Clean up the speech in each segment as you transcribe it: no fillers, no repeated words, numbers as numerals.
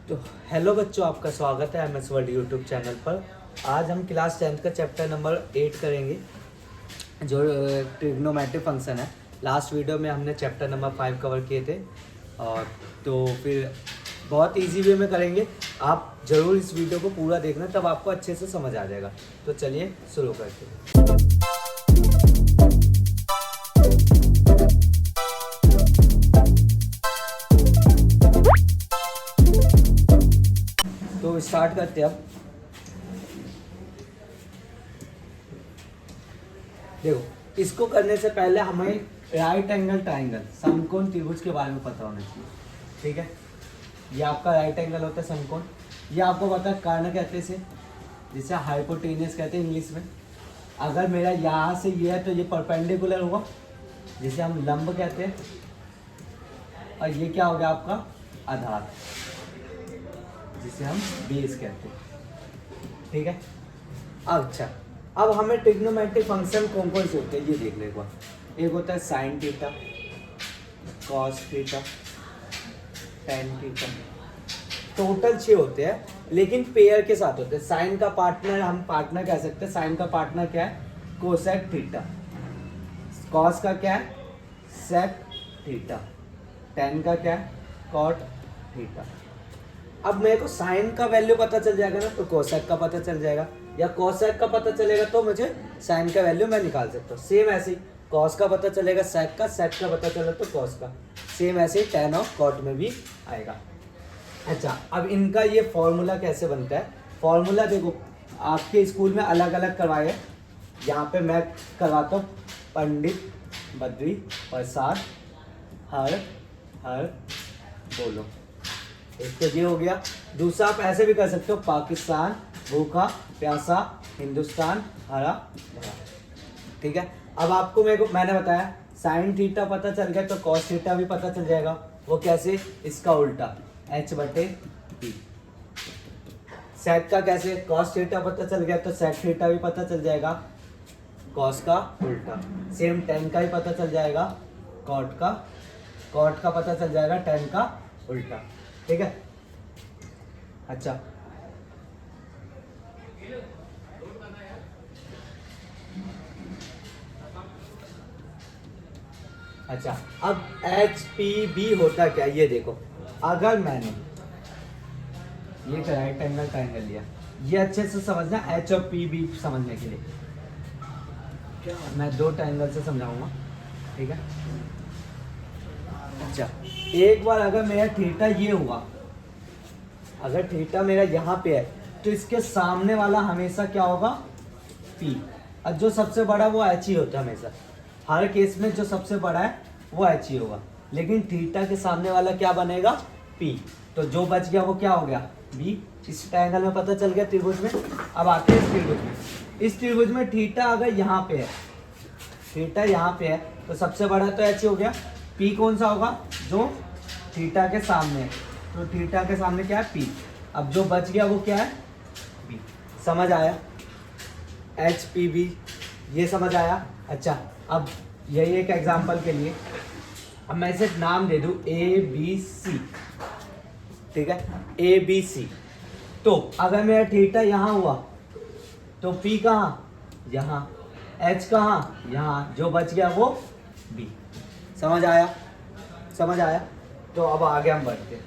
तो हेलो बच्चों, आपका स्वागत है MS वर्ल्ड यूट्यूब चैनल पर। आज हम क्लास 10th का चैप्टर नंबर 8 करेंगे, जो ट्रिग्नोमेट्री फंक्शन है। लास्ट वीडियो में हमने चैप्टर नंबर 5 कवर किए थे, और तो फिर बहुत इजी वे में करेंगे। आप ज़रूर इस वीडियो को पूरा देखना, तब आपको अच्छे से समझ आ जाएगा। तो चलिए शुरू करते हैं। तो स्टार्ट करते हैं अब। देखो, इसको करने से पहले हमें राइट एंगल ट्राइंगल समकोण त्रिभुज के बारे में पता होना चाहिए। ठीक है, ये आपका राइट एंगल होता है समकोण। ये आपको पता है कर्ण कहते से, जिसे हाइपोटेनियस कहते हैं इंग्लिश में। अगर मेरा यहाँ से ये है तो ये परपेंडिकुलर हुआ, जिसे हम लंब कहते हैं। और ये क्या हो गया आपका आधार, जिसे हम बेस कहते हैं। ठीक है, अच्छा अब हमें ट्रिग्नोमेट्रिक फंक्शन कौन कौन से होते हैं ये देख ले एक बार। एक होता है sine theta, cos theta, tan theta. Total 6 होते हैं, लेकिन पेयर के साथ होते हैं। साइन का पार्टनर हम पार्टनर कह सकते हैं। साइन का पार्टनर क्या है? Cosec theta. कॉस का क्या है? Sec theta. टेन का क्या है? Cot theta. अब मेरे को साइन का वैल्यू पता चल जाएगा ना, तो कोसेक का पता चल जाएगा, या कोसेक का पता चलेगा तो मुझे साइन का वैल्यू मैं निकाल सकता हूँ। सेम ऐसे ही कॉस का पता चलेगा सेक का, सेक का पता चला तो कॉस का। सेम ऐसे ही टेन और कॉट में भी आएगा। अच्छा, अब इनका ये फॉर्मूला कैसे बनता है? फॉर्मूला देखो, आपके स्कूल में अलग अलग करवाए। यहाँ पे मैं करवाता हूँ पंडित बद्री प्रसाद हर हर बोलो। एक तो ये हो गया। दूसरा आप ऐसे भी कर सकते हो, पाकिस्तान भूखा प्यासा, हिंदुस्तान हरा भरा। ठीक है, अब आपको मैंने बताया साइन थीटा पता चल गया तो कॉस थीटा भी पता चल जाएगा। वो कैसे? इसका उल्टा H/P। सेक का कैसे? कॉस थीटा पता चल गया तो सेक थीटा भी पता चल जाएगा, कॉस का उल्टा। सेम टेन का भी पता चल जाएगा, कॉट का पता चल जाएगा, टेन का उल्टा। ठीक है, अच्छा अच्छा अब HPB होता क्या ये देखो। अगर मैंने ये राइट एंगल ट्रायंगल लिया, ये अच्छे से समझना H और PB समझने के लिए मैं दो ट्रायंगल से समझाऊंगा। ठीक है, अच्छा एक बार अगर मेरा थीटा ये हुआ, अगर थीटा मेरा यहाँ पे है तो इसके सामने वाला हमेशा क्या होगा? P। और जो सबसे बड़ा वो H ही होता है हमेशा। हर केस में जो सबसे बड़ा है वो H ही होगा, लेकिन थीटा के सामने वाला क्या बनेगा? P। तो जो बच गया वो क्या हो गया? B। इस ट्रायंगल में पता चल गया त्रिभुज में। अब आते हैं इस त्रिभुज में। इस त्रिभुज में थीटा अगर यहाँ पे है, थीटा यहाँ पे है तो सबसे बड़ा तो H ही हो गया। P कौन सा होगा? जो थीटा के सामने है, तो थीटा के सामने क्या है? P। अब जो बच गया वो क्या है? B। समझ आया? HPB ये समझ आया। अच्छा, अब यही एक एग्जांपल के लिए अब मैं इसे नाम दे दूं ABC। ठीक है, ABC। तो अगर मेरा थीटा यहाँ हुआ तो P कहाँ? यहाँ। H कहाँ? यहाँ। जो बच गया वो B। समझ आया? समझ आया? तो अब आगे हम बढ़ते हैं।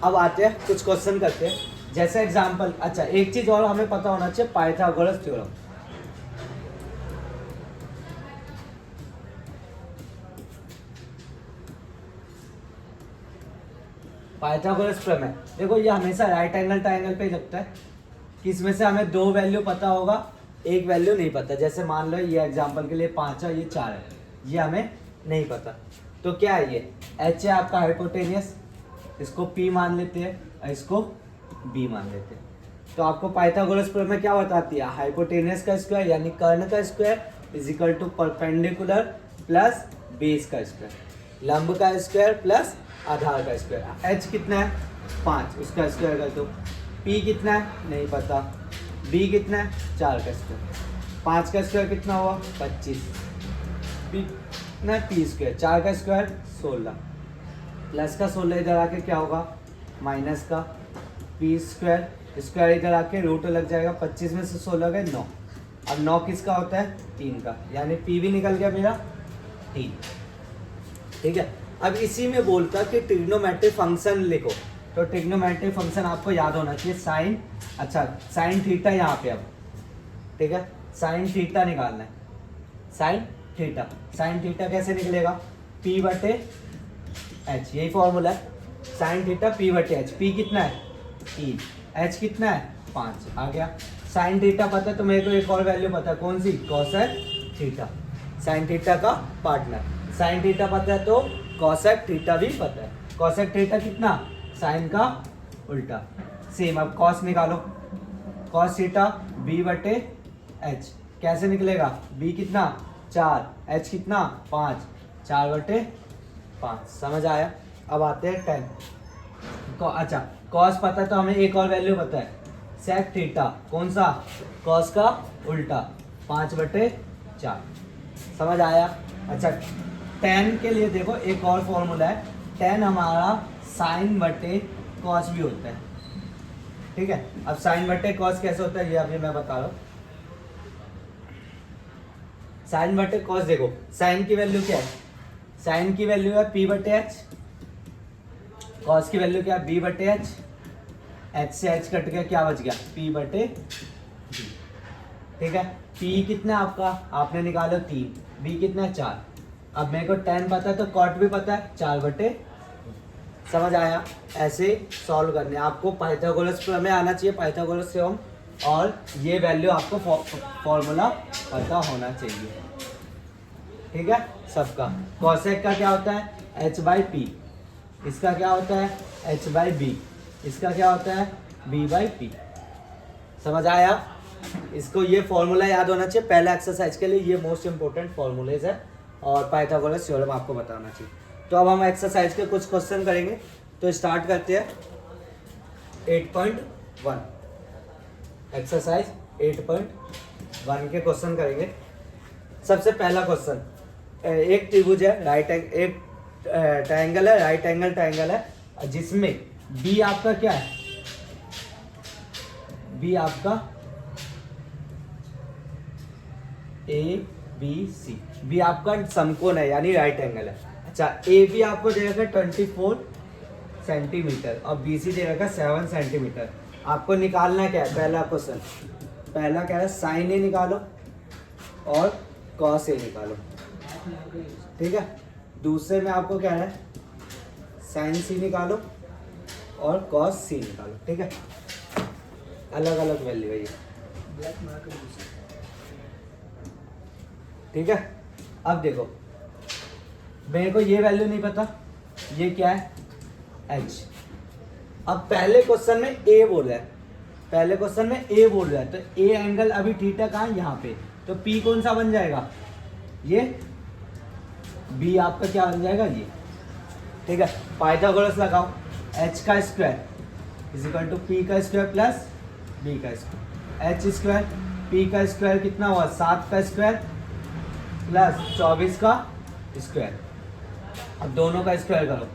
अब आते हैं कुछ क्वेश्चन करते हैं, जैसे एग्जांपल। अच्छा, एक चीज और हमें पता होना चाहिए, पाइथागोरस थ्योरम। पाइथागोरस प्रमेय देखो, ये हमेशा राइट एंगल ट्रायंगल पे ही लगता है कि इसमें से हमें दो वैल्यू पता होगा, एक वैल्यू नहीं पता। जैसे मान लो ये एग्जांपल के लिए 5 है, ये 4 है, ये हमें नहीं पता। तो क्या है ये? H है आपका हाइपोटेनियस, इसको P मान लेते हैं और इसको B मान लेते हैं। तो आपको पाइथागोरस प्रमेय क्या बताती है? हाइपोटेनियस का स्क्वायर यानी कर्ण का square is equal to perpendicular plus base का स्क्वायर, लंब का स्क्वायर प्लस आधार का स्क्वायर। H कितना है? 5, उसका स्क्वायर कर दो। P कितना है? नहीं पता। B कितना है? 4 का स्क्वायर। 5 का स्क्वायर कितना हुआ? 25। पी ना पी स्क्वायर, 4 का स्क्वायर 16, प्लस का 16 इधर आके क्या होगा माइनस का पी स्क्वायर, स्क्वायर इधर आके रूट लग जाएगा, 25 में से 16 गए 9। अब 9 किसका होता है 3 का, यानी पी भी निकल गया मेरा 3। ठीक है, अब इसी में बोलता कि ट्रिग्नोमेट्रिक फंक्शन लिखो, तो ट्रिग्नोमेट्रिक फंक्शन आपको याद होना चाहिए साइन, अच्छा साइन थीटा यहाँ पे, अब ठीक है साइन थीटा निकालना है, साइन थीटा, साइन थीटा कैसे निकलेगा पी बटे एच, यही फॉर्मूला है, साइन थीटा पी बटे एच, पी कितना है 3, एच कितना है 5, आ गया। साइन थीटा पता है तो मेरे को एक और वैल्यू पता है, कौन सी कोसेक थीटा, साइन थीटा का पार्टनर, साइन थीटा पता है तो कोसेक थीटा भी पता है, कोसेक थीटा कितना साइन का उल्टा, सेम। अब कॉस निकालो, कॉस थीटा बी बटे एच, कैसे निकलेगा बी कितना 4, एच कितना 5, 4 बटे 5, समझ आया। अब आते हैं टेन, अच्छा कॉस पता है तो हमें एक और वैल्यू पता है सेक थीटा, कौन सा कॉस का उल्टा 5 बटे 4, समझ आया। अच्छा टेन के लिए देखो एक और फॉर्मूला है, टेन हमारा साइन बटे कॉस भी होता है, ठीक है। अब साइन बटे कॉस कैसे होता है ये अभी मैं बता रहा हूँ। साइन बटे कॉस देखो, साइन की वैल्यू क्या है, साइन की वैल्यू है पी बटे एच, कॉस की वैल्यू क्या है बी बटे एच, एच से एच कट गया क्या बच गया पी बटे बी, ठीक है। पी कितना आपका आपने निकालो 3, बी कितना है 4, अब मेरे को टेन पता है तो कॉट भी पता है 4 बटे, समझ आया। ऐसे सॉल्व करने आपको पाइथागोरस प्रमेय आना चाहिए, पाइथागोरस थ्योरम, और ये वैल्यू आपको फॉर्मूला पता होना चाहिए, ठीक है सबका। कॉसेक का क्या होता है h बाई पी, इसका क्या होता है h बाई बी, इसका क्या होता है b बाई पी, समझ आया। इसको ये फॉर्मूला याद होना चाहिए पहला एक्सरसाइज के लिए, ये मोस्ट इंपॉर्टेंट फॉर्मूलेज है और पाइथागोरस थ्योरम आपको बताना चाहिए। तो अब हम एक्सरसाइज के कुछ क्वेश्चन करेंगे, तो स्टार्ट करते हैं 8.1, एक्सरसाइज 8.1 के क्वेश्चन करेंगे। सबसे पहला क्वेश्चन, एक त्रिभुज है राइट एंगल, एक ट्रायंगल है राइट एंगल ट्रायंगल है, जिसमें बी आपका क्या है, बी आपका ए बी सी, बी आपका समकोण है यानी राइट एंगल है। अच्छा ए बी आपको दे रखा है 24 सेंटीमीटर और बी सी दे रखा है 7 सेंटीमीटर। आपको निकालना क्या है, पहला क्वेश्चन, पहला क्या है साइन ए निकालो और कॉस ए निकालो, ठीक है। दूसरे में आपको क्या है साइन सी निकालो और कॉस सी निकालो, ठीक है। अलग अलग वैल्यू है ये, ठीक है। अब देखो मेरे को ये वैल्यू नहीं पता, ये क्या है h। अब पहले क्वेश्चन में a बोल रहा है, पहले क्वेश्चन में a बोल रहा है, तो a एंगल अभी थीटा कहाँ है यहाँ पे, तो p कौन सा बन जाएगा ये, b आपका क्या बन जाएगा ये, ठीक है। पाइथागोरस लगाओ, h का square is equal to p का स्क्वायर प्लस b का स्क्वायर, h स्क्वायर p का स्क्वायर कितना हुआ 7 का स्क्वायर प्लस 24 का स्क्वायर। अब दोनों का स्क्वायर करो,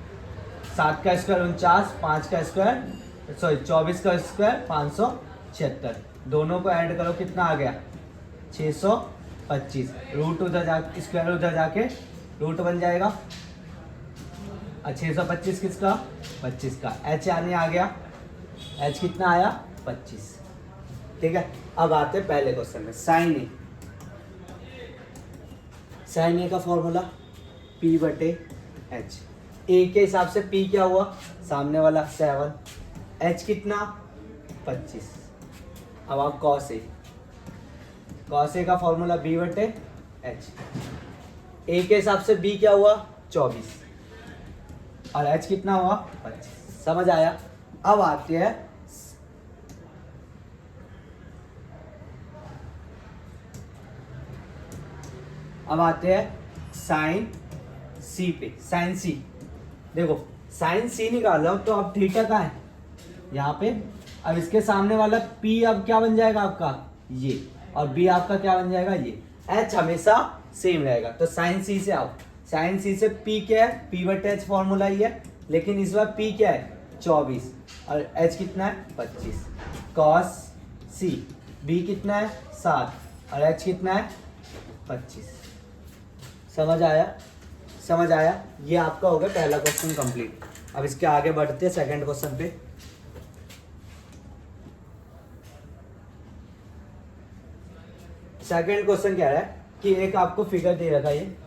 7 का स्क्वायर 49, 5 का स्क्वायर सॉरी 24 का स्क्वायर 576, दोनों को ऐड करो कितना आ गया 625, रूट उधर जा स्क्वायर उधर जाके रूट बन जाएगा। 625 किसका 25 का, h यानी आ गया h कितना आया 25, ठीक है। अब आते पहले क्वेश्चन में साइन ए, साइन ए का फॉर्मूला p बटे h, ए के हिसाब से p क्या हुआ सामने वाला 7, h कितना 25। अब आप कॉस ए, कॉस ए का फॉर्मूला b बटे h, ए के हिसाब से b क्या हुआ 24 और h कितना हुआ 25, समझ आया। अब आते हैं साइन सी पे, साइन सी देखो साइन सी निकाल रहा हूं तो अब थीटा का है यहाँ पे, अब इसके सामने वाला p अब क्या बन जाएगा आपका ये, और b आपका क्या बन जाएगा ये। एच हमेशा सेम रहेगा। तो साइन सी से आओ, साइन सी से पी क्या है, पी बटे एच फॉर्मूला ही है, लेकिन इस बार पी क्या है 24 और एच कितना है 25। कॉस सी बी कितना है 7 और एच कितना है 25। समझ आया, समझ आया। ये आपका हो गया पहला क्वेश्चन कंप्लीट। अब इसके आगे बढ़ते हैं सेकंड क्वेश्चन पे। सेकंड क्वेश्चन कह रहा है कि एक आपको फिगर दे रखा है,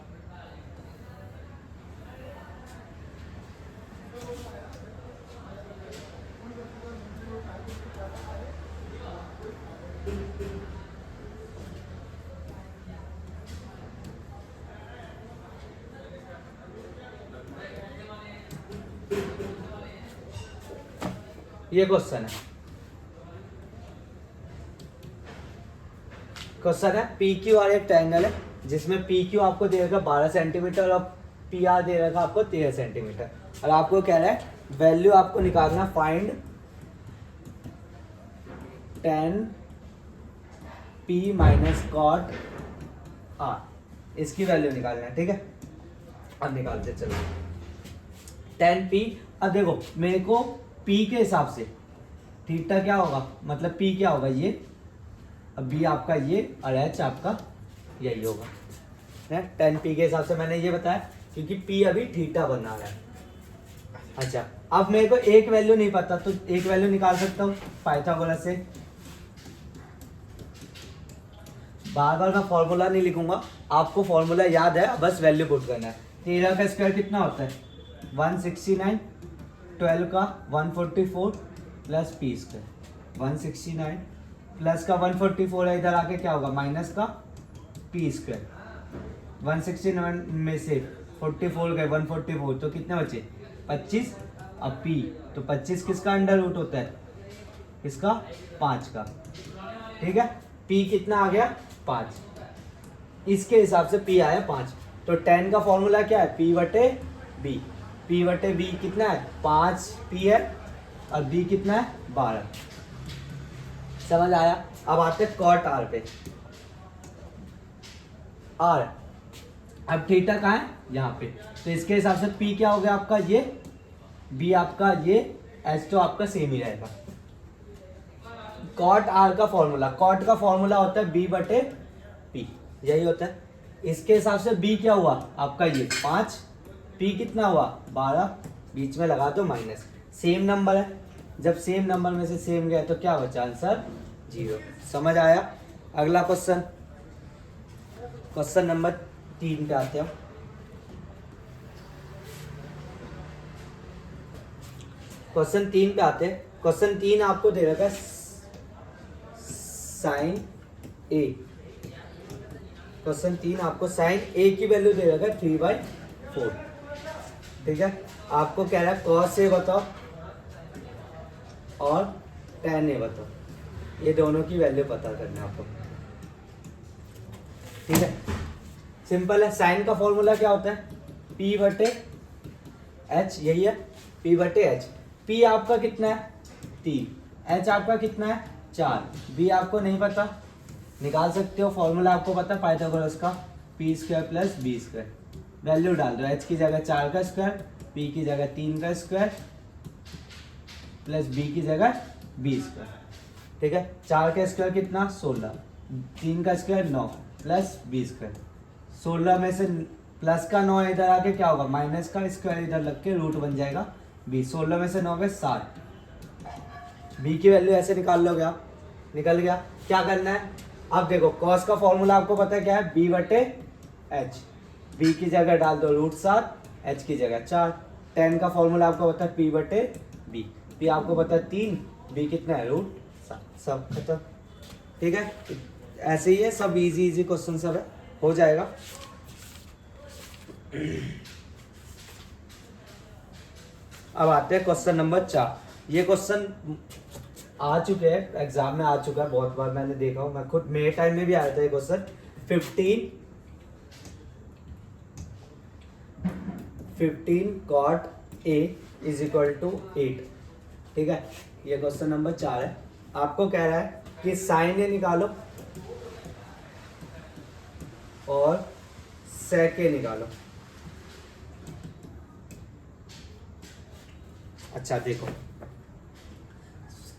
ये क्वेश्चन है पी क्यू और एक ट्रायंगल है जिसमें पी क्यू आपको दे रखा 12 सेंटीमीटर और पी आर दे रखा आपको 13 सेंटीमीटर, और आपको कह रहा है वैल्यू आपको निकालना, find tan P minus cot R, इसकी वैल्यू निकालना है। ठीक है, अब निकालते चलो। टेन पी, अब देखो मेरे को पी के हिसाब से थीटा क्या होगा, मतलब पी क्या होगा ये, अब बी आपका ये और एच आपका यही होगा है। टेन पी के हिसाब से मैंने ये बताया क्योंकि पी अभी थीटा बना रहा है। अच्छा, अब मेरे को एक वैल्यू नहीं पता तो एक वैल्यू निकाल सकता हूँ पाइथागोरस से। बार बार मैं फॉर्मूला नहीं लिखूंगा, आपको फॉर्मूला याद है, बस वैल्यू पुट करना है। 13 का स्क्वायर कितना होता है 169, 12 का 144 प्लस पी स्क्वायर, 169 प्लस का 144 है, इधर आके क्या होगा माइनस का पी स्क्वायर। 169 में से 44 गए 144 तो कितने बचे 25। अब पी तो 25 किसका अंडर रूट होता है, किसका 5 का। ठीक है, पी कितना आ गया 5, इसके हिसाब से पी आया 5। तो 10 का फॉर्मूला क्या है पी बटे बी, पी बटे बी कितना है 5 पी है और बी कितना है 12। समझ आया। अब आते कॉट आर पे। आर अब थीटा कहाँ है यहाँ पे, तो इसके हिसाब से पी क्या हो गया आपका ये, बी आपका ये, एच तो आपका सेम ही रहेगा। कॉट आर का फॉर्मूला, कॉट का फॉर्मूला होता है बी बटे पी, यही होता है। इसके हिसाब से बी क्या हुआ आपका ये 5, पी कितना हुआ 12, बीच में लगा दो माइनस, सेम नंबर है, जब सेम नंबर में से सेम गया तो क्या बचा आंसर 0। समझ आया। अगला क्वेश्चन, क्वेश्चन नंबर 3 पे आते हैं। क्वेश्चन 3 पे आते हैं। क्वेश्चन 3 आपको दे रखा है साइन ए, क्वेश्चन 3 आपको साइन ए की वैल्यू दे रखा है 3/4। ठीक है, आपको कह रहा है कॉस ए बताओ और टेन ए बताओ, ये दोनों की वैल्यू पता करना है आपको। ठीक है, सिंपल है। साइन का फॉर्मूला क्या होता है पी बटे एच, यही है पी बटे एच। पी आपका कितना है 3, एच आपका कितना है 4, बी आपको नहीं पता, निकाल सकते हो, फॉर्मूला आपको पता पाइथागोरस का, P square plus B square. Value डाल दो, एच की जगह 4 का स्क्वायर, पी की जगह 3 का स्क्वायर प्लस बी की जगह बी स्क्वायर। ठीक है, 4 का स्क्वायर कितना 16, 3 का स्क्वायर 9 प्लस बी स्क्वायर। 16 में से प्लस का 9 इधर आके क्या होगा माइनस का स्क्वायर इधर लग के रूट बन जाएगा बी। 16 में से 9 गए 60, बी की वैल्यू ऐसे निकाल लोगे आप, निकल गया। क्या करना है अब देखो, कॉस का फॉर्मूला आपको पता है क्या है बी बटे एच, बी की जगह डाल दो √7, एच की जगह 4। टेन का फॉर्मूला आपको पता है पी बटे बी, पी आपको पता है 3, बी कितना है √7, सब खत्म। ठीक है, ऐसे ही है सब, इजी इजी क्वेश्चन सब है, हो जाएगा। अब आते हैं क्वेश्चन नंबर 4। ये क्वेश्चन आ चुके हैं एग्जाम में, आ चुका है बहुत बार, मैंने देखा हूँ, मैं खुद मेरे टाइम में भी आया था ये क्वेश्चन। 15 cot A = 8। ठीक है, ये क्वेश्चन नंबर 4 है। आपको कह रहा है कि साइन ए निकालो, और sec a निकालो। अच्छा देखो,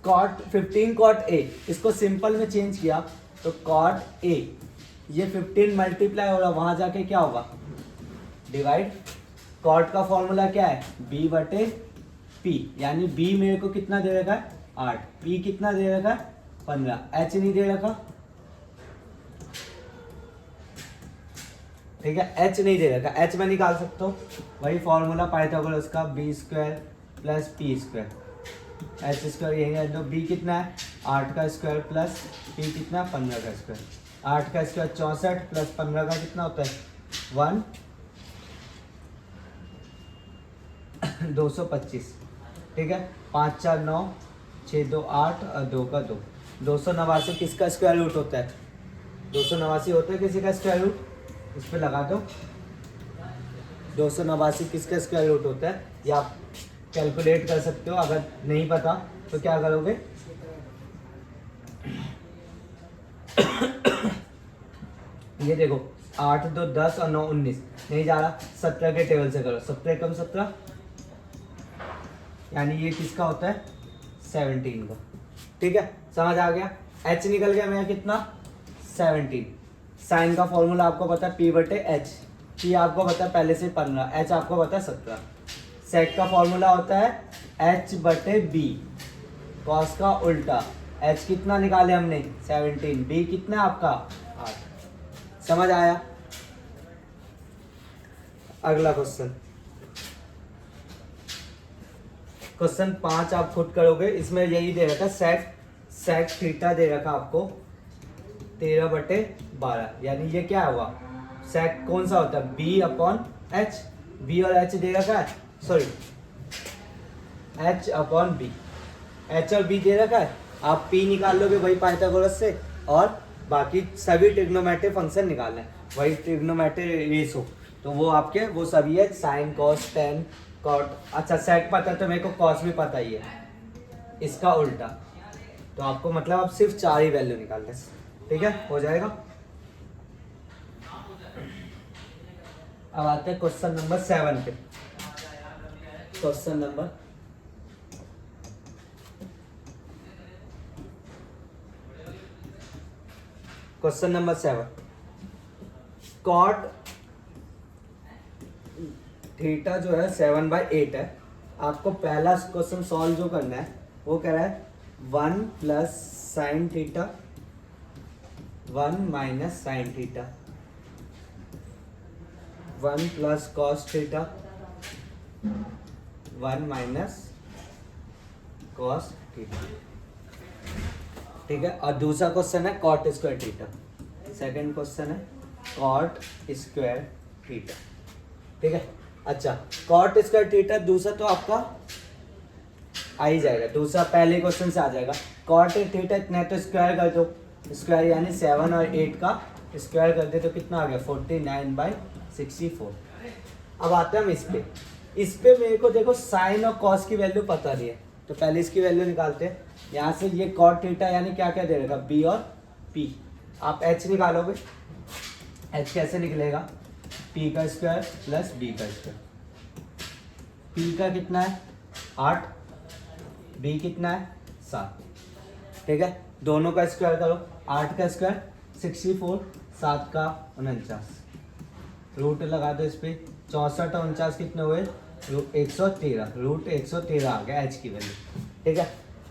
cot 15 cot a, इसको सिंपल में चेंज किया तो cot a, ये 15 मल्टीप्लाई होगा, वहां जाके क्या होगा, डिवाइड। कॉट का फॉर्मूला क्या है, b बटे p, यानी b मेरे को कितना दे रखा है 8, p कितना दे रखा है 15, h नहीं दे रखा, ठीक है, h नहीं दे रखा, h मैं निकाल सकता हूँ, वही फॉर्मूला पाइथागोरस का, b square plus p square, h square यही है, तो b कितना है 8 का स्क्वायर प्लस p कितना 15 का स्क्वायर, 8 का स्क्वायर 64 प्लस 15 का कितना होता है 225, ठीक है, 5 4 9 6 2 8 और 2 का 2, 289 किसका स्क्वायर रूट होता है, 289 होता है किसी का स्क्वायर रूट, इस पे लगा दो, 289 किसका स्क्वायर रूट होता है, या आप कैलकुलेट कर सकते हो, अगर नहीं पता तो क्या करोगे, ये देखो 8 2 10 और 9 19, नहीं जा रहा, 17 के टेबल से करो, 17 कम 17, यानी ये किसका होता है 17 का, ठीक है, समझ आ गया। h निकल गया मेरा कितना 17, साइन का फॉर्मूला आपको पता है p बटे h, p आपको पता है पहले से 15, h आपको पता है 17, सेक का फॉर्मूला होता है h बटे b, कॉस का उल्टा, h कितना निकाले हमने 17, b कितना आपका 8, समझ आया। अगला क्वेश्चन, क्वेश्चन 5 आप खुद करोगे, इसमें यही दे रखा सेक थीटा दे रखा आपको 13 बटे 12, यानी ये क्या होगा, सेक कौन सा होता है b अपॉन h, b और h दे रखा है, sorry h upon b, h और b दे रखा है, आप p निकाल लोगे वही पाइथागोरस से, और बाकी सभी ट्रिग्नोमेट्रिक फंक्शन निकालना है, वही ट्रिग्नोमेट्रिक रेशो, तो वो आपके वो सभी है, साइन कॉस टेन कॉट, अच्छा सेक पता है तो मेरे को कॉस भी पता ही है, इसका उल्टा, तो आपको मतलब आप सिर्फ 4 ही वैल्यू निकालते हैं, ठीक है, हो जाएगा। अब आते हैं क्वेश्चन नंबर 7 पे, question number question number 7, cot theta जो है 7/8 है, आपको पहला क्वेश्चन सॉल्व जो करना है वो कह रहा है 1 plus sine theta 1 minus sine theta, 1 plus cos theta 1 minus cos theta, ठीक है, और दूसरा क्वेश्चन है cot square theta, second question है कॉट स्क्वायर थीटा, ठीक है। अच्छा, कॉट स्क्वायर थीटा दूसरा तो आपका आ ही जाएगा, दूसरा पहले क्वेश्चन से आ जाएगा, कॉट थीटा इतना है तो स्क्वायर कर दो, स्क्वायर यानी 7 और 8 का स्क्वायर कर दे तो कितना आ गया 49/64। अब आते हैं हम इस पे मेरे को देखो साइन और कॉस की वैल्यू पता नहीं है, तो पहले इसकी वैल्यू निकालते हैं, यहाँ से ये कॉट थीटा यानी क्या क्या दे रहेगा बी और पी, आप एच निकालोगे, एच कैसे निकलेगा, पी का स्क्वायर प्लस बी का स्क्वायर, पी का कितना है 8, बी कितना है 7, ठीक है, दोनों का स्क्वायर करो, 8 का स्क्वायर 64, 7 का 49, रूट लगा दो इस पे, 64 और 49 कितने हुए 113, रूट 113 आ गया एच की वैल्यू, ठीक है।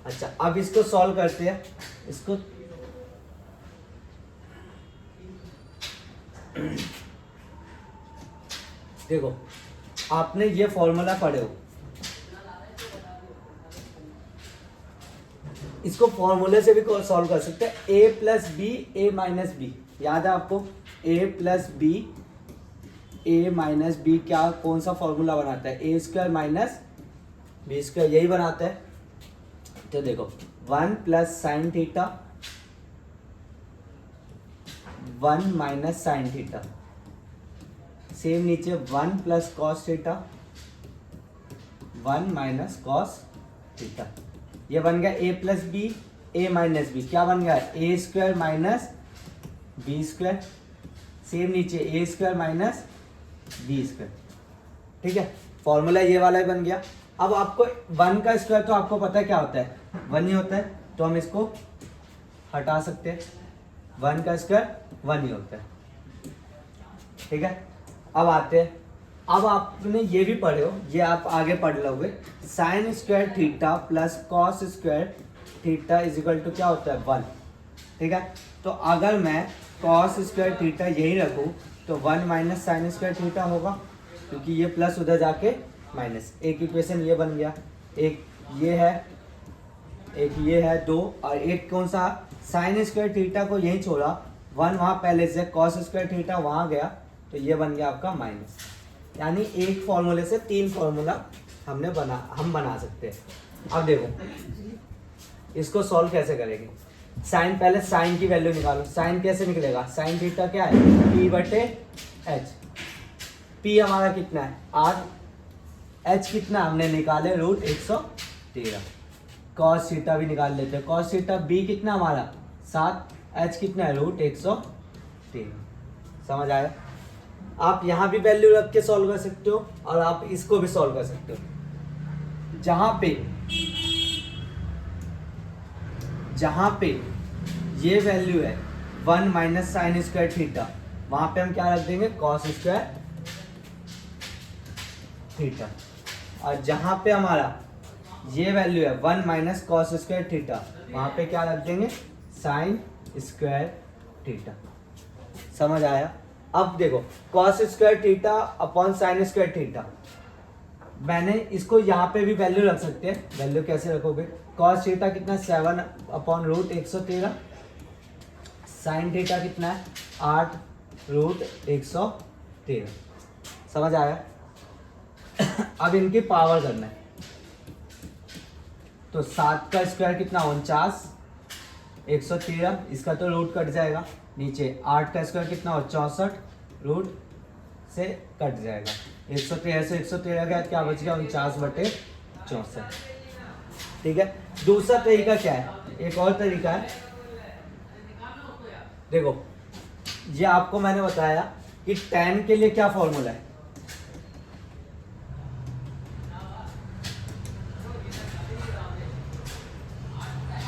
अच्छा, अब इसको सॉल्व करते हैं, इसको देखो, आपने ये फॉर्मूला पढ़े हो, इसको फॉर्मूले से भी सॉल्व कर सकते हैं, a plus b a minus b, याद है आपको a plus b a minus b क्या कौन सा फॉर्मूला बनाता है, a square minus b square, यही बनाता है। तो देखो 1 plus sine theta 1 minus sine theta, same नीचे 1 plus cos theta 1 minus cos theta, ये बन गया a plus b a minus b, क्या बन गया a square minus b square, same नीचे ए स्क्वायर माइनस बी स्क्वायर, ठीक है। फॉर्मूला ये वाला ही बन गया। अब आपको 1 का स्क्वायर तो आपको पता है क्या होता है, 1 ही होता है, तो हम इसको हटा सकते हैं। 1 का स्क्वायर 1 ही होता है, ठीक है। अब आते हैं, अब आपने ये भी पढ़े हो, ये आप आगे पढ़ लोगे, sine square theta plus cos square theta is equal to क्या होता है 1, ठीक है। तो अगर मैं कॉस स्क्वायर थीटा यही रखूँ तो 1 माइनस साइन स्क्वायर थीटा होगा, क्योंकि ये प्लस उधर जाके माइनस। एक इक्वेशन ये बन गया, एक ये है, एक ये है 2, और एक कौन सा, साइन स्क्वायर थीटा को यही छोड़ा, 1 वहाँ पहले से, कॉस स्क्वायर थीटा वहाँ गया, तो ये बन गया आपका माइनस। यानी एक फॉर्मूले से 3 फॉर्मूला हम बना सकते हैं। अब देखो इसको सॉल्व कैसे करेंगे। साइन, पहले साइन की वैल्यू निकालो। साइन कैसे निकलेगा, साइन थीटा क्या है, p बटे एच। p हमारा कितना है 8, h कितना हमने निकाले √113। कॉस थीटा भी निकाल लेते हैं, कॉस थीटा b कितना हमारा 7, h कितना है √113। समझ आया। आप यहाँ भी वैल्यू रख के सॉल्व कर सकते हो और आप इसको भी सॉल्व कर सकते हो। जहाँ पे ये वैल्यू है 1 माइनस साइन स्क्वायर थीटा, वहां पे हम क्या रख देंगे कॉस स्क्वायर थीटा। और जहां पे हमारा ये वैल्यू है 1 माइनस कॉस स्क्वायर थीटा, वहां पे क्या रख देंगे साइन स्क्वायर थीटा। समझ आया। अब देखो cos square theta upon sine square theta, मैंने इसको यहाँ पे भी वैल्यू रख सकते हैं। वैल्यू कैसे रखोगे, कॉस थीटा कितना 7 अपॉन √113, साइन थीटा कितना है 8 √113। समझ आया। अब इनकी पावर करना है, तो 7 का स्क्वायर कितना 49, 113, इसका तो रूट कट जाएगा नीचे। 8 का स्क्वायर कितना हो 64, रूट से कट जाएगा। 113 से 113 का क्या बच गया 49/64, ठीक है। दूसरा तरीका क्या है, एक और तरीका है, देखो ये आपको मैंने बताया कि tan के लिए क्या फॉर्मूला है।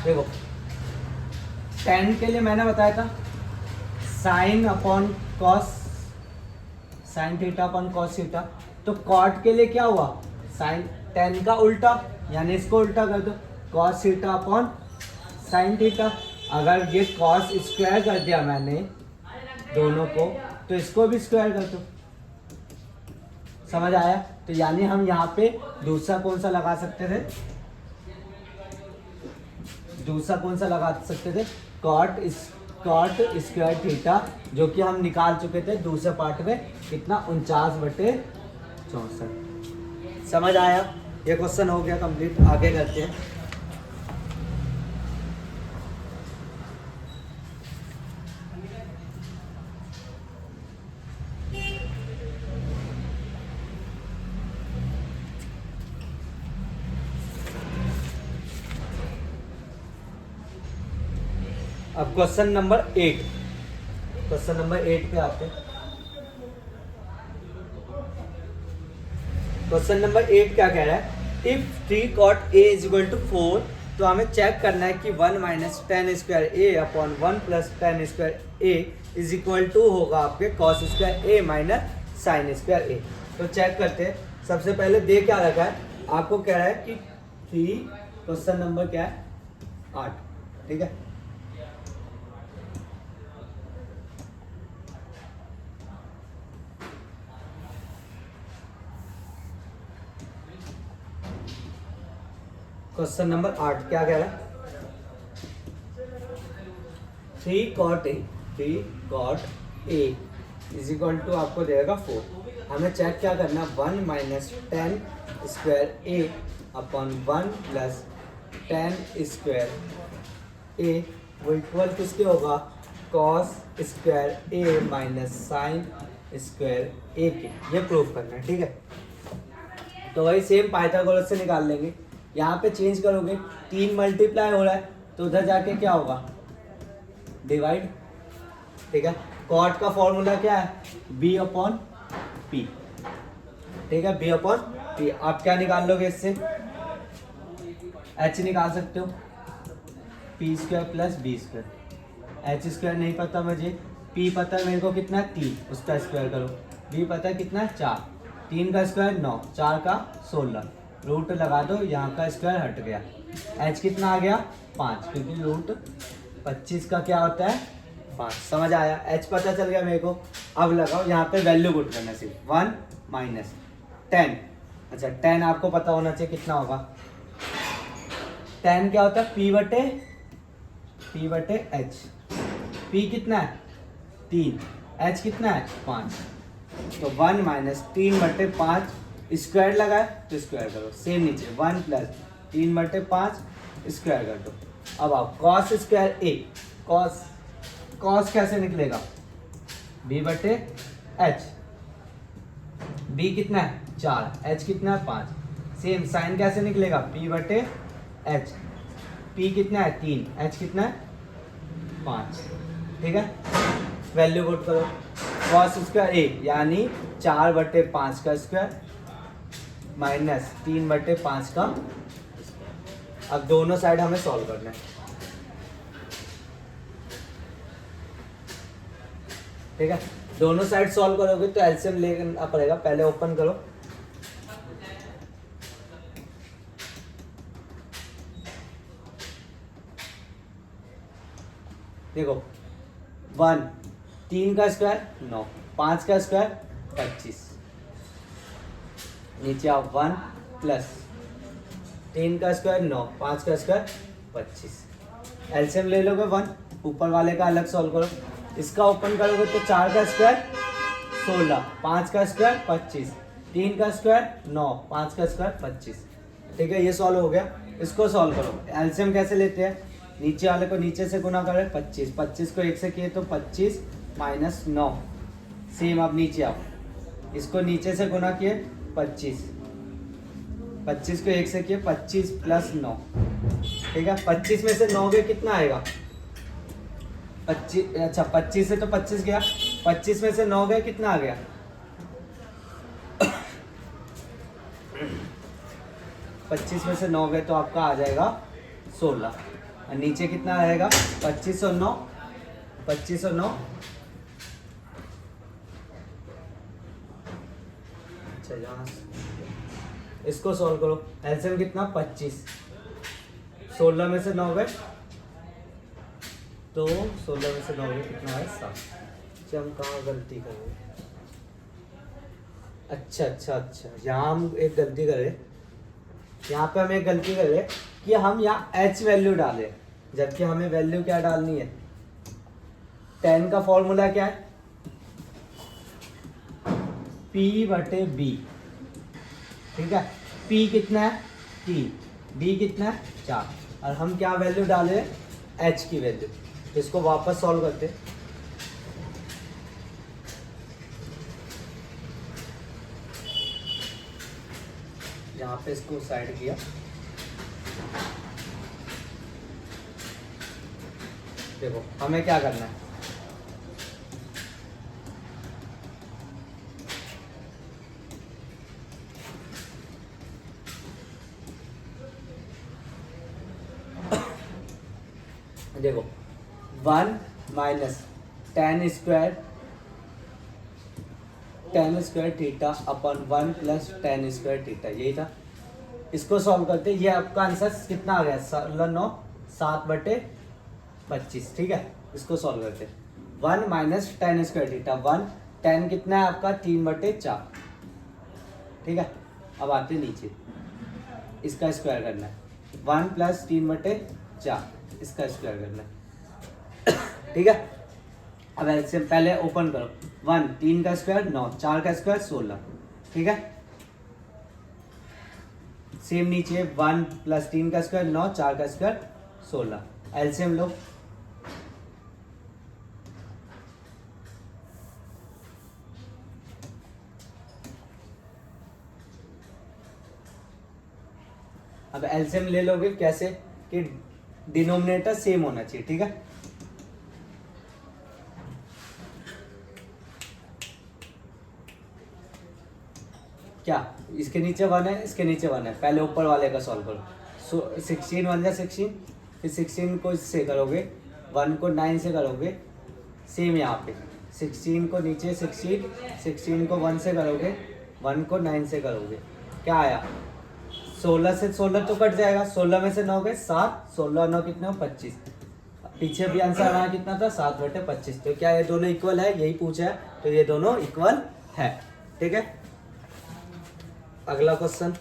देखो tan के लिए मैंने बताया था sine upon cos, sine theta upon cos theta. तो कॉट के लिए क्या हुआ, साइन tan का उल्टा, यानी इसको उल्टा कर दो, cos theta upon sine theta. अगर ये कॉस स्क्वायर कर दिया मैंने दोनों को, तो इसको भी स्क्वायर कर दो। समझ आया। तो यानी हम यहाँ पे दूसरा कौन सा लगा सकते थे, दूसरा कौन सा लगा सकते थे, कॉट स्क्वायर थीटा, जो कि हम निकाल चुके थे दूसरे पार्ट में, कितना 49/64। समझ आया। ये क्वेश्चन हो गया कंप्लीट। आगे करते हैं। अब क्वेश्चन नंबर 8, क्वेश्चन नंबर 8 पे आते हैं। क्वेश्चन नंबर 8 क्या कह रहा है, if 3 cot a is equal to 4, तो हमें चेक करना है कि 1 minus tan square a upon 1 plus tan square a is equal to होगा आपके cos square a minus sine square a। तो चेक करते हैं। सबसे पहले दे क्या रखा है, आपको कह रहा है कि 3, क्वेश्चन नंबर क्या है 8, ठीक है। क्वेश्चन नंबर 8 क्या कह रहा है, 3 cot a is equal to आपको देगा 4। हमें चेक क्या करना, 1 minus tan square a upon 1 plus tan square a वो इक्वल किसके होगा, cos square a minus sine square a के। ये प्रूफ करना है, ठीक है। तो वही सेम पाइथागोरस से निकाल लेंगे। यहाँ पे चेंज करोगे, 3 मल्टीप्लाई हो रहा है तो उधर जाके क्या होगा डिवाइड, ठीक है। कॉट का फॉर्मूला क्या है, बी अपॉन पी, ठीक है, बी अपॉन पी। आप क्या निकाल लोगे इससे, एच निकाल सकते हो, P square plus B square. H square नहीं पता मुझे, पी पता है मेरे को कितना है 3, उसका स्क्वायर करो। बी पता है कितना है 4, 3 का स्क्वायर 9, 4 का 16, रूट लगा दो, यहाँ का स्क्वायर हट गया। एच कितना आ गया 5, क्योंकि रूट 25 का क्या होता है 5। समझ आया, एच पता चल गया मेरे को। अब लगाओ यहाँ पे वैल्यू पुट करना, सिर्फ 1 माइनस 10। अच्छा 10 आपको पता होना चाहिए कितना होगा, 10 क्या होता है पी बटे एच। पी कितना है 3, एच कितना है 5, तो 1 माइनस 3 बटे 5, स्क्वायर लगाए तो स्क्वायर करो, सेम नीचे 1 प्लस 3 बटे 5 स्क्वायर कर दो। अब आप कॉस स्क्वायर ए, कॉस कैसे निकलेगा, बी बटे एच, बी कितना है 4, एच कितना है 5, सेम साइन कैसे निकलेगा, पी बटे एच, पी कितना है 3, एच कितना है 5, ठीक है। वैल्यू पुट करो, कॉस स्क्वायर ए यानी 4 बटे 5 का स्क्वायर माइनस 3 बटे 5 का। अब दोनों साइड हमें सॉल्व करना है, ठीक है। दोनों साइड सॉल्व करोगे तो एलसीएम लेना पड़ेगा, पहले ओपन करो, देखो 1, 3 का स्क्वायर 9, 5 का स्क्वायर 25, नीचे आप 1 प्लस 3 का स्क्वायर 9, 5 का स्क्वायर 25, एलसीएम ले लोगे 1, ऊपर वाले का अलग सॉल्व करो, इसका ओपन करोगे तो 4 का स्क्वायर 16, 5 का स्क्वायर 25, 3 का स्क्वायर 9, 5 का स्क्वायर 25, ठीक है। ये सॉल्व हो गया, इसको सॉल्व करो। एलसीएम कैसे लेते हैं, नीचे वाले को नीचे से गुना करें 25, 25 को 1 से किए तो 25 माइनस 9, सेम अब नीचे आओ, इसको नीचे से गुना किए 25, 25 को 1 से किए 25 प्लस 9, ठीक है। 25 में से 9 गए कितना आएगा 25, अच्छा 25 से तो 25 गया, 25 में से 9 गए कितना आ गया 25 में से 9 गए तो आपका आ जाएगा 16, और नीचे कितना आएगा 25 और 9, 25 और 9, अच्छा यहाँ इसको सॉल्व करो, एलसीएम कितना 25, 16 में से 9 गए तो 16 में से 9 गए कितना है 7। अच्छा हम कहाँ गलती कर रहे हैं, अच्छा यहाँ हम एक गलती कर रहे हैं, यहाँ पे हम एक गलती कर रहे हैं कि हम यहाँ h वैल्यू डालें, जबकि हमें वैल्यू क्या डालनी है, 10 का फॉर्मूला क्या है p बटे b, ठीक है। p कितना है 3, b कितना है 4, और हम क्या वैल्यू डाले h की वैल्यू, इसको वापस सॉल्व करते, यहाँ पे इसको साइड किया, देखो हमें क्या करना है, देखो 1 minus ten square theta upon 1 plus ten square theta, यही था। इसको सॉल्व करते, ये आपका आंसर कितना आ गया 9 7 बटे 25, ठीक है। इसको सॉल्व करते 1 माइनस टेन स्क्वायर थीटा, 1 10 कितना है आपका 3 बटे 4, ठीक है। अब आते नीचे, इसका स्क्वायर करना है 1 प्लस 3 बटे 4, इसका स्क्वायर करना है, ठीक है। अब ऐसे पहले ओपन करो, 1 3 का स्क्वायर 9, 4 का स्क्वायर 16, ठीक है। सेम नीचे 1 प्लस 3 का स्क्वायर 9, 4 का स्क्वायर 16, एलसीएम लो, अब एलसीएम ले लोगे कैसे कि डिनोमिनेटर सेम होना चाहिए, ठीक है। क्या इसके नीचे 1 है, इसके नीचे 1 है, पहले ऊपर वाले का सॉल्व करो। 16 1 जा 16, फिर 16 को इससे करोगे, 1 को 9 से करोगे, सेम यहाँ पे 16 को नीचे 16 को 1 से करोगे, 1 को 9 से करोगे, क्या आया 16 से 16 तो कट जाएगा, 16 में से 9 गए 7, 16 9 कितने हो 25। पीछे भी आंसर आया कितना था 7/25। तो क्या ये दोनों इक्वल है, यही पूछा है, तो ये दोनों इक्वल है। ठीक है, अगला क्वेश्चन।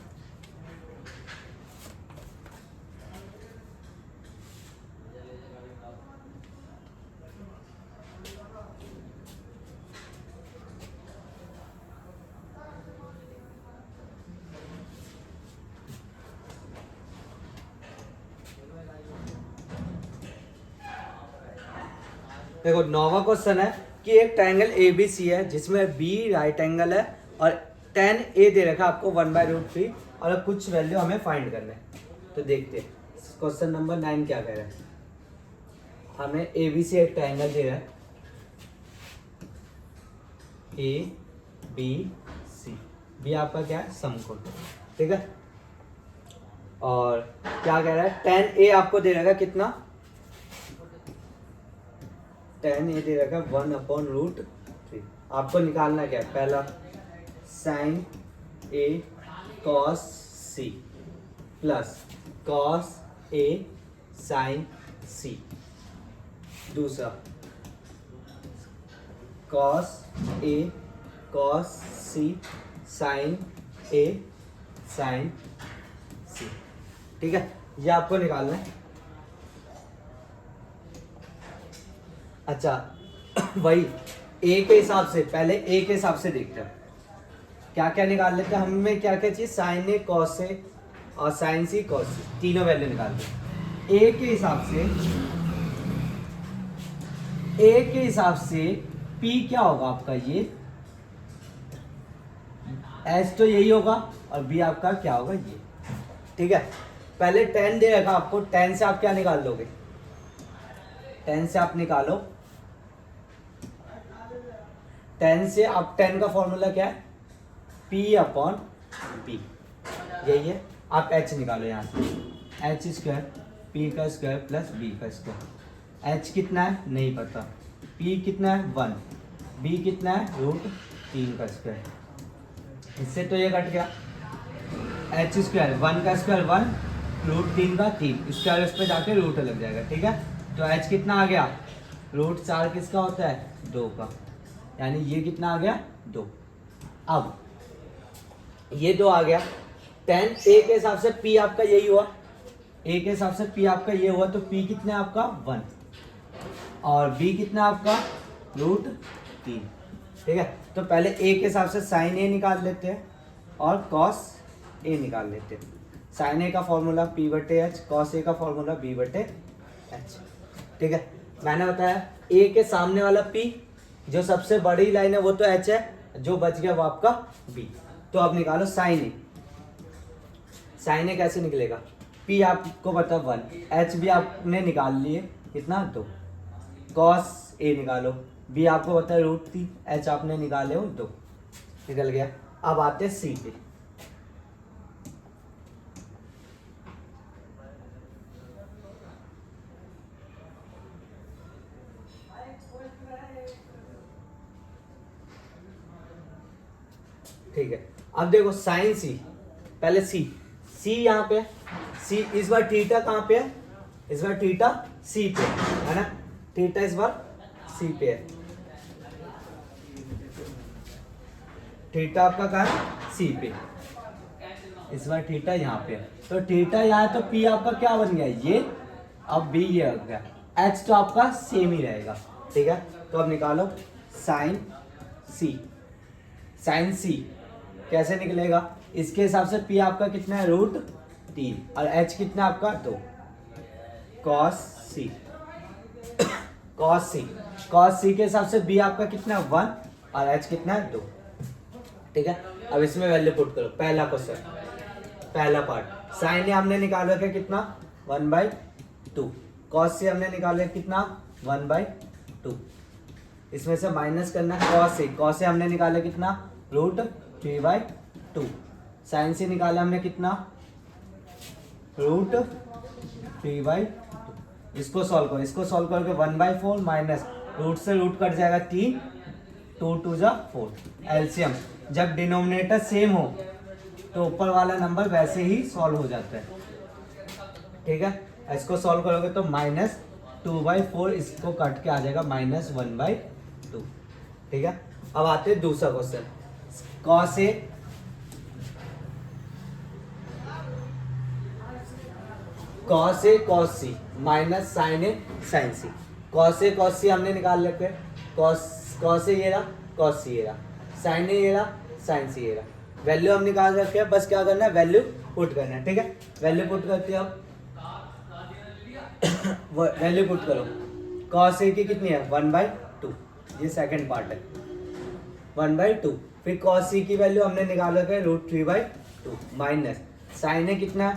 देखो 9वां क्वेश्चन है कि एक ट्रायंगल ए बी सी है जिसमें बी राइट एंगल है और tan ए दे रखा है आपको 1/√3 और कुछ वैल्यू हमें फाइंड करना है। तो देखते हैं क्वेश्चन नंबर 9 क्या कह रहा है। हमें ए बी सी एक ट्रायंगल दे रहा है, ए बी सी, बी आपका क्या है समकोण। ठीक है, और क्या कह रहा है tan ए आपको दे रखा है कितना, tan ए दे रखा है 1/√3। आपको निकालना क्या है, पहला sin a cos c plus cos a sin c, दूसरा cos a cos c sin a sin c। ठीक है, ये आपको निकालना है। अच्छा वही ए के हिसाब से, पहले ए के हिसाब से देखते हैं क्या क्या निकाल लेते हैं। हमें क्या क्या चाहिए, साइन ए कॉस ए और साइन सी कॉस सी, तीनों वैल्यू निकालते हैं। ए के हिसाब से पी क्या होगा आपका, ये एच तो यही होगा और बी आपका क्या होगा ये। ठीक है, पहले tan दे रखा आपको, tan से आप क्या निकाल लोगे, tan से आप निकालो, tan से आप tan का फॉर्मूला क्या है P/B, यही है। आप h निकालो यहाँ से, h² P² plus B²। h कितना है नहीं पता, P कितना है 1, B कितना है √3²। इससे तो ये कट गया, h² 1 का स्क्वायर 1, √3 का 3, स्क्वायर इस पे जाके रूट लग जाएगा। ठीक है, तो h कितना आ गया, √4 किसका होता है 2 का, यानी ये कितना आ गया 2। अब ये 2 आ गया, tan a के हिसाब से p आपका यही हुआ, a के हिसाब से p आपका ये हुआ, तो p कितना है आपका 1 और b कितना है आपका √3। ठीक है, तो पहले a के हिसाब से sin a निकाल लेते हैं और cos a निकाल लेते हैं। sin a का फॉर्मूला P/H, cos a का फॉर्मूला B/H। ठीक है, मैंने बताया a के सामने वाला p, जो सबसे बड़ी लाइन है वो तो h है, जो बच गया वो आपका b। तो अब निकालो sin a। sin a कैसे निकलेगा, p आपको पता 1, h भी आपने निकाल लिए कितना 2, cos a निकालो, b आपको पता है √3, h आपने निकाले हो 2, निकल गया। अब आते c पे। ठीक है, अब देखो साइन सी, पहले सी यहाँ पे, सी इस बार थीटा कहाँ पे है, इस बार थीटा सी पे है ना, थीटा इस बार सी पे है, थीटा आपका कहाँ है सी पे, इस बार थीटा यहाँ पे है। तो थीटा यहाँ है तो पी आपका क्या बन गया ये, अब बी ये हो गया, एच तो आपका सेम ही रहेगा। ठीक है, तो अब निकालो साइन सी कैसे निकलेगा, इसके हिसाब से p आपका कितना है √3 और h कितना है आपका 2, cos c के हिसाब से b आपका कितना है 1 और h कितना है 2। ठीक है, अब इसमें वैल्यू पुट करो। पहला क्वेश्चन, पहला पार्ट, साइन हमने निकाल रखा कितना 1/2, cos c हमने निकाल रखा कितना 1/2, इसमें से माइनस करना cos a हमने निकाला कितना √3/2। 2। साइन सी निकाला हमने कितना, √3/2। इसको सॉल्व करो, इसको सॉल्व करके 1/4 माइनस रूट से रूट कट जाएगा 3, 2 2 जा 4। एलसीएम जब डिनोमिनेटर सेम हो तो ऊपर वाला नंबर वैसे ही सॉल्व हो जाता है, ठीक है। इसको सॉल्व करोगे तो -2/4, इसको कट के आ जाएगा -1/2, ठीक है। अब आते हैं दूसरा question. cos A cos C minus sin A sin C। cos A cos C हमने निकाल लेते हैं। cos A ये रहा, cos C ये रहा, sin A ये रहा, sin C ये रहा। वैल्यू हम निकाल रखे हैं, बस क्या करना है, वैल्यू पुट करना है, ठीक है। वैल्यू पुट करते हैं अब। वैल्यू पुट करो। cos A की कितनी है, 1/2, ये सेकंड पार्ट है, 1/2। फिर cos C की वैल्यू हमने निकाल रखे है √3/2 माइनस sin A कितना है,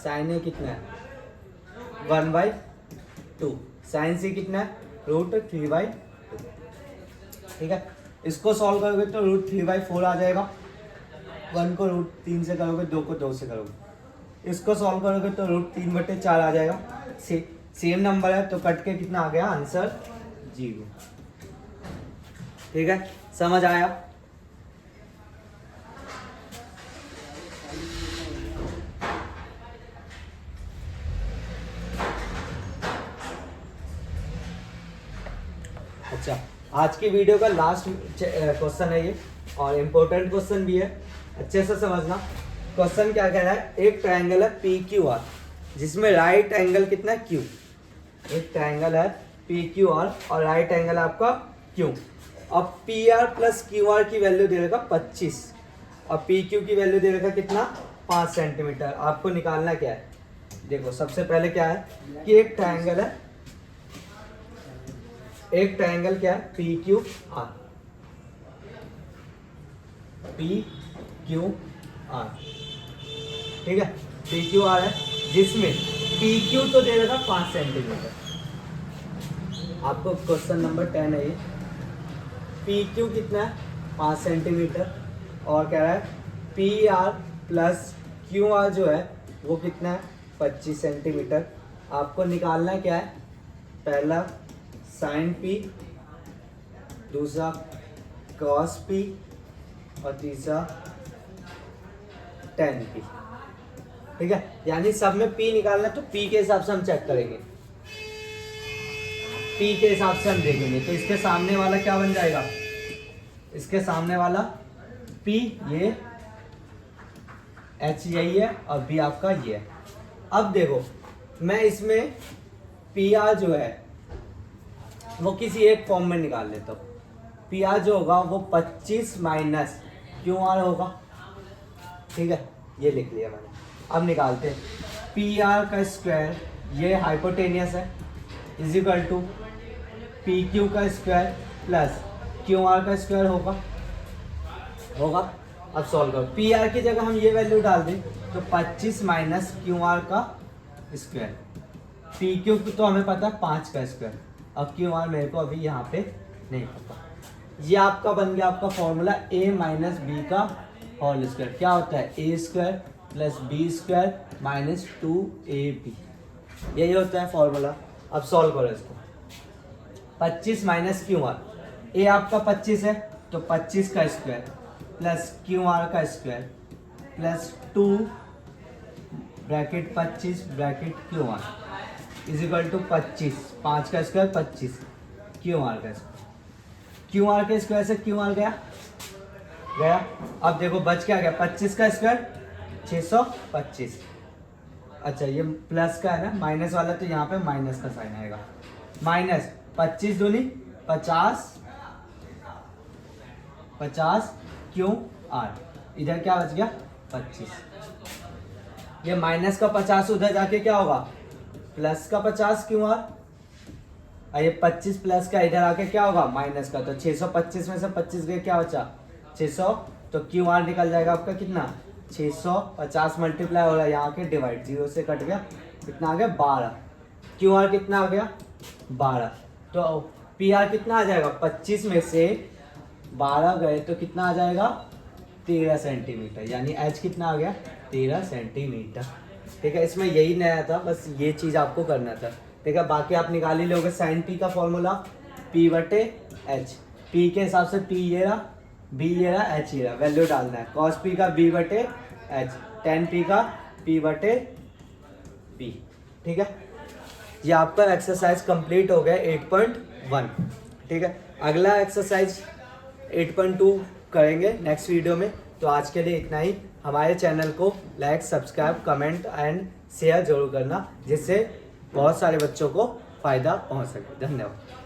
sin A कितना है 1/2, sin C कितना है √3/2, ठीक है। इसको सॉल्व करोगे तो √3/4 आ जाएगा। 1 को √3 से करोगे, 2 को 2 से करोगे। इसको सॉल्व करोगे तो √3/4 आ जाएगा। सेम नंबर है तो कट के कितना आ गया, आंसर 0, ठीक है। समझ आया। अच्छा, आज की वीडियो का लास्ट क्वेश्चन है ये, और इम्पोर्टेंट क्वेश्चन भी है, अच्छे से समझना। क्वेश्चन क्या कह रहा है, एक ट्रायंगल है PQR जिसमें राइट एंगल कितना है, Q। एक ट्रायंगल है PQR और राइट एंगल आपका Q। अब PR प्लस QR की वैल्यू दे रखा 25 और PQ की वैल्यू दे रखा कितना, 5 सेंटीमीटर। आपको निकालना क्या है, देखो सबसे पहले क्या है कि एक ट्रायंगल है, एक ट्रायंगल क्या है, PQR, ठीक है। PQR है जिसमें PQ तो दे रखा 5 सेंटीमीटर। आपको क्वेश्चन नंबर 10 है ये। PQ कितना है, 5 सेंटीमीटर, और कह रहा है PR प्लस QR जो है वो कितना है, 25 सेंटीमीटर। आपको निकालना क्या है, पहला sin P, दूसरा cos P और तीसरा tan P, ठीक है। यानी सब में P निकालना, तो P के हिसाब से हम चेक करेंगे, P के हिसाब से हम देखेंगे। तो इसके सामने वाला क्या बन जाएगा, इसके सामने वाला P, ये H यही है और B आपका ये है। अब देखो मैं इसमें PR जो है वो किसी एक फॉर्म में निकाल लेता हूँ। PR जो होगा वो 25 माइनस QR होगा, ठीक है, ये लिख लिया मैंने। अब निकालते हैं। PR का स्क्वायर, ये हाइपोटेनियस है, इज इक्वल टू PQ का स्क्वायर प्लस QR का स्क्वायर होगा। अब सॉल्व करो। PR की जगह हम ये वैल्यू डाल दें तो 25 माइनस QR का स्क्वायर, PQ तो हमें पता है 5 का स्क्वायर, अब QR मेरे को अभी यहाँ पे नहीं पता। ये आपका बन गया आपका फॉर्मूला A माइनस बी का होल स्क्वायर। क्या होता है, A square plus B square minus 2AB, यही होता है फॉर्मूला। अब सॉल्व करो इसको। 25 माइनस QR, A आपका 25 है तो 25 का स्क्वायर प्लस QR का square plus 2 bracket 25 bracket QR is equal to 25, 5 का स्क्वायर 25, QR का स्क्वायर, QR के स्क्वायर से QR गया। अब देखो बच क्या गया, 25 का स्क्वायर 625। अच्छा ये प्लस का है ना, माइनस वाला तो यहाँ पे माइनस का साइन आएगा। माइनस 25 दूनी 50, 50 QR, इधर क्या बच गया 25। ये माइनस का 50 उधर जाके क्या होगा, प्लस का 50 QR, और ये 25 प्लस का इधर आके क्या होगा, माइनस का। तो 625 में से 25 गए, क्या बचा 600, तो QR निकल जाएगा आपका कितना 650 मल्टीप्लाई हो रहा है यहाँ के डिवाइड, 0 से कट गया, कितना आ गया 12। QR कितना आ गया 12, तो PR कितना आ जाएगा, 25 में से 12 गए तो कितना आ जाएगा 13 सेंटीमीटर, यानी एच कितना आ गया 13 सेंटीमीटर। ठीक है, इसमें यही नया था, बस ये चीज़ आपको करना था। ठीक है, बाकी आप निकाल ही लोगे साइन पी का फॉर्मूला P/H। पी के हिसाब से पी ये रहा, बी ये रहा, एच ये रहा, वैल्यू डालना है। कॉस पी का B/H, टेन पी का P/P। ठीक है, ये आपका एक्सरसाइज कंप्लीट हो गया 8.1। ठीक है, अगला एक्सरसाइज 8.2 करेंगे नेक्स्ट वीडियो में। तो आज के लिए इतना ही। हमारे चैनल को like, subscribe, comment and share जरूर करना, जिससे बहुत सारे बच्चों को फ़ायदा पहुंच सके। धन्यवाद।